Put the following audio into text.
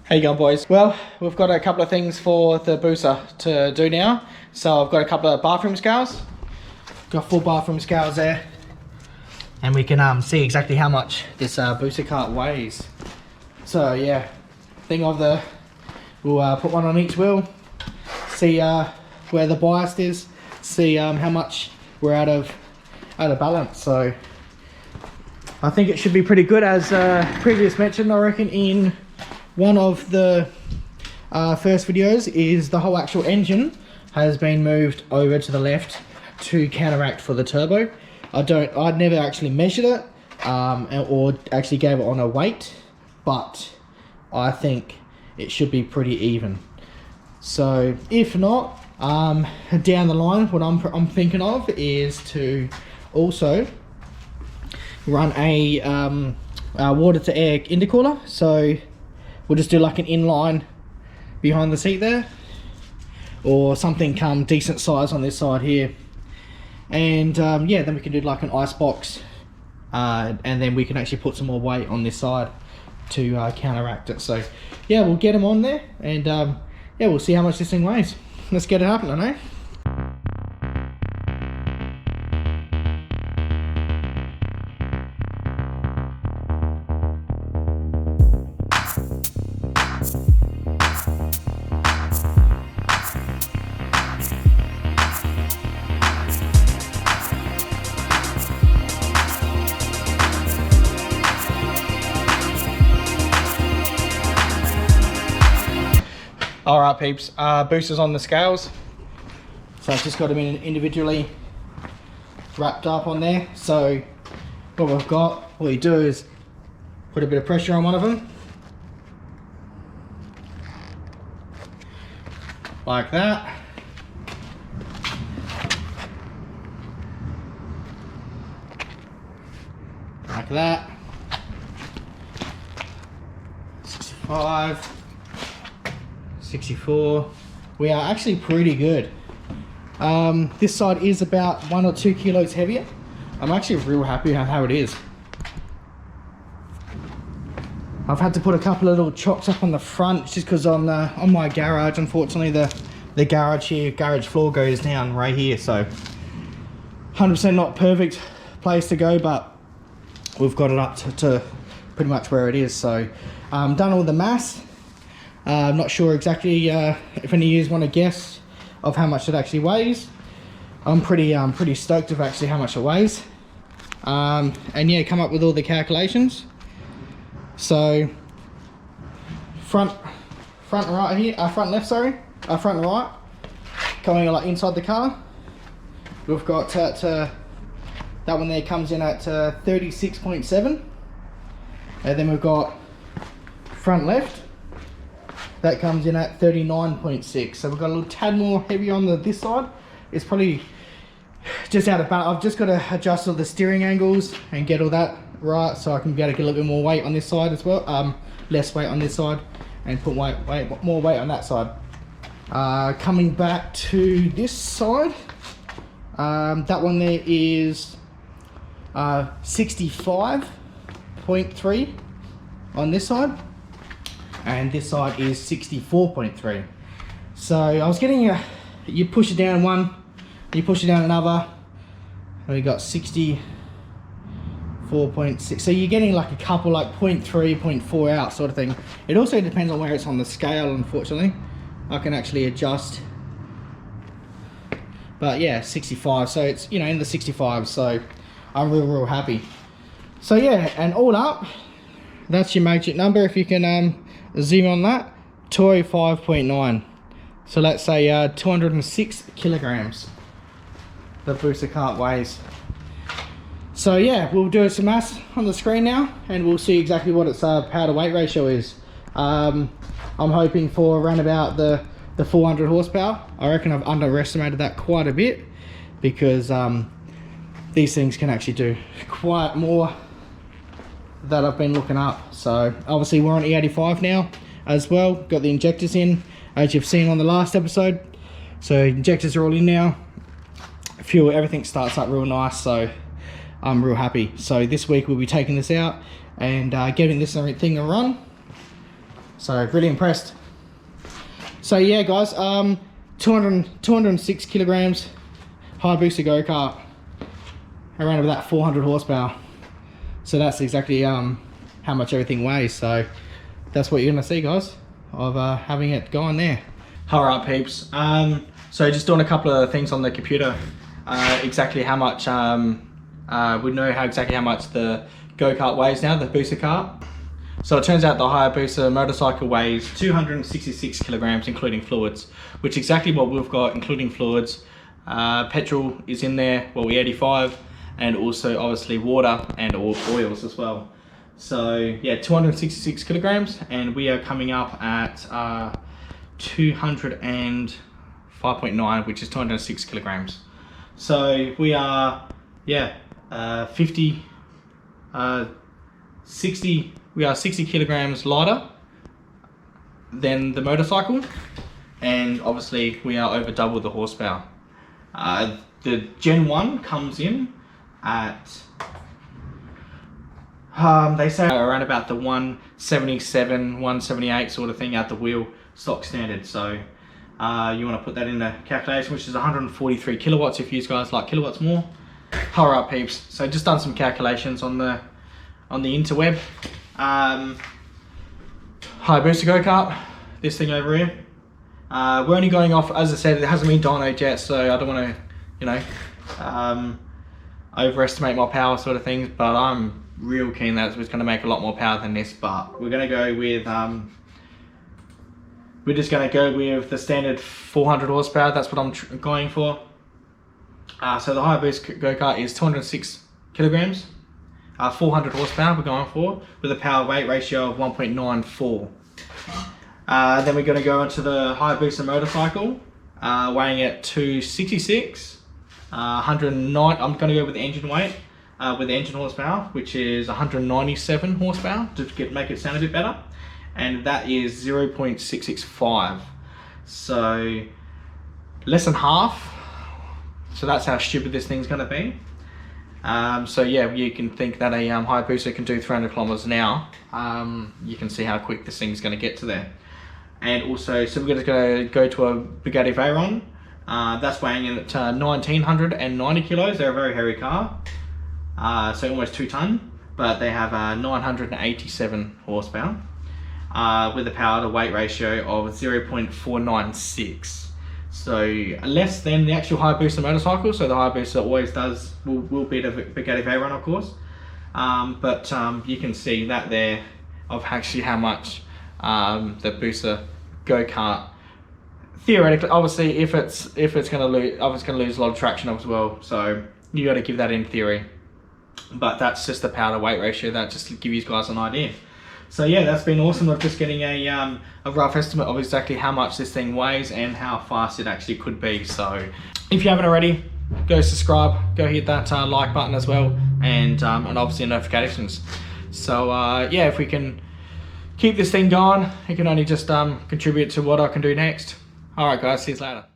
How you going, boys? Well, we've got a couple of things for the booster to do now. So I've got a couple of bathroom scales. Got 4 bathroom scales there. And we can see exactly how much this booster cart weighs. So yeah, we'll put one on each wheel, see where the bias is, see how much we're out of balance. So I think it should be pretty good. As previous mentioned, I reckon in one of the first videos is the whole actual engine has been moved over to the left to counteract for the turbo. I'd never actually measured it or actually gave it on a weight, but I think it should be pretty even. So if not, down the line, what I'm thinking of is to also run a water to air intercooler. So we'll just do like an inline behind the seat there, or something decent size on this side here. And yeah, then we can do like an ice box, and then we can actually put some more weight on this side to counteract it. So yeah, we'll get them on there, and yeah, we'll see how much this thing weighs. Let's get it happening, eh? All right, peeps, boosters on the scales. So I've just got them in individually wrapped up on there. So what we've got, what you do is put a bit of pressure on one of them. Like that. Like that. 65. 64. We are actually pretty good. This side is about 1 or 2 kilos heavier. I'm actually real happy with how it is. I've had to put a couple of little chocks up on the front just because on my garage, unfortunately, the garage floor goes down right here. So 100% not perfect place to go, but we've got it up to pretty much where it is. So done all the mass. I'm not sure exactly if any of you want to guess of how much it actually weighs. I'm pretty stoked of actually how much it weighs. And yeah, come up with all the calculations. So front right here, front left, sorry, front right, coming like inside the car. We've got that one there comes in at 36.7, and then we've got front left. That comes in at 39.6. So we've got a little tad more heavy on this side. It's probably just out of balance. I've just got to adjust all the steering angles and get all that right, so I can be able to get a little bit more weight on this side as well. Less weight on this side, and put more weight on that side. Coming back to this side, that one there is 65.3 on this side. And this side is 64.3. So I was getting you push it down one, you push it down another, and we got 64.6. So you're getting like a couple, like 0.3, 0.4 out sort of thing. It also depends on where it's on the scale, unfortunately. I can actually adjust. But yeah, 65. So it's, you know, in the 65. So I'm real happy. So yeah, and all up, that's your magic number. If you can zoom on that, 205.9. So let's say 206 kilograms the booster cart weighs. So yeah, we'll do some maths on the screen now, and we'll see exactly what its power to weight ratio is. I'm hoping for around about the 400 horsepower. I reckon I've underestimated that quite a bit, because these things can actually do quite more that I've been looking up. So obviously we're on E85 now as well, got the injectors in as you've seen on the last episode. So injectors are all in now, fuel, everything starts up real nice, so I'm real happy. So this week we'll be taking this out and getting this thing a run, So really impressed. So yeah guys, 206 kilograms, Hayabusa go-kart, around about 400 horsepower. So that's exactly how much everything weighs. So that's what you're gonna see guys, of having it going there. Alright peeps, so just doing a couple of things on the computer, exactly how much, we know exactly how much the go-kart weighs now, the booster cart. So it turns out the Hayabusa motorcycle weighs 266 kilograms including fluids, which is exactly what we've got including fluids. Petrol is in there, well, 85, and also obviously water and oils as well. So yeah, 266 kilograms, and we are coming up at 205.9, which is 206 kilograms. So we are, yeah, 60 kilograms lighter than the motorcycle, and obviously we are over double the horsepower. The Gen 1 comes in at they say around about the 177, 178 sort of thing at the wheel, stock standard. So you want to put that in the calculation, which is 143 kilowatts if you guys like kilowatts more. Alright peeps, so just done some calculations on the interweb. Hayabusa go-kart, this thing over here. We're only going off, as I said, it hasn't been dynoed yet, so I don't want to, you know, overestimate my power sort of things, but I'm real keen that it's going to make a lot more power than this. But we're going to go with, we're just going to go with the standard 400 horsepower. That's what I'm going for. So the Hayabusa go-kart is 206 kilograms, 400 horsepower we're going for, with a power weight ratio of 1.94. Then we're going to go into the Hayabusa motorcycle, weighing at 266, 109. I'm going to go with the engine weight, with the engine horsepower, which is 197 horsepower to make it sound a bit better, and that is 0.665. So less than half. So that's how stupid this thing's going to be. So yeah, you can think that a Hayabusa can do 300 kilometers an hour. You can see how quick this thing's going to get to there. And also, so we're going to go to a Bugatti Veyron. That's weighing in at 1,990 kilos. They're a very heavy car, so almost 2 ton, but they have 987 horsepower, with a power to weight ratio of 0.496. So less than the actual Hayabusa motorcycle. So the Hayabusa always will beat a Bugatti Veyron, of course. But you can see that there of actually how much the Busa go-kart theoretically, obviously, if it's going to lose, obviously going to lose a lot of traction as well. So you got to give that in theory. But that's just the power to weight ratio. That just to give you guys an idea. So yeah, that's been awesome of just getting a rough estimate of exactly how much this thing weighs and how fast it actually could be. So if you haven't already, go subscribe, go hit that like button as well, and obviously notifications. So yeah, if we can keep this thing going, it can only just contribute to what I can do next. Alright guys, see you later.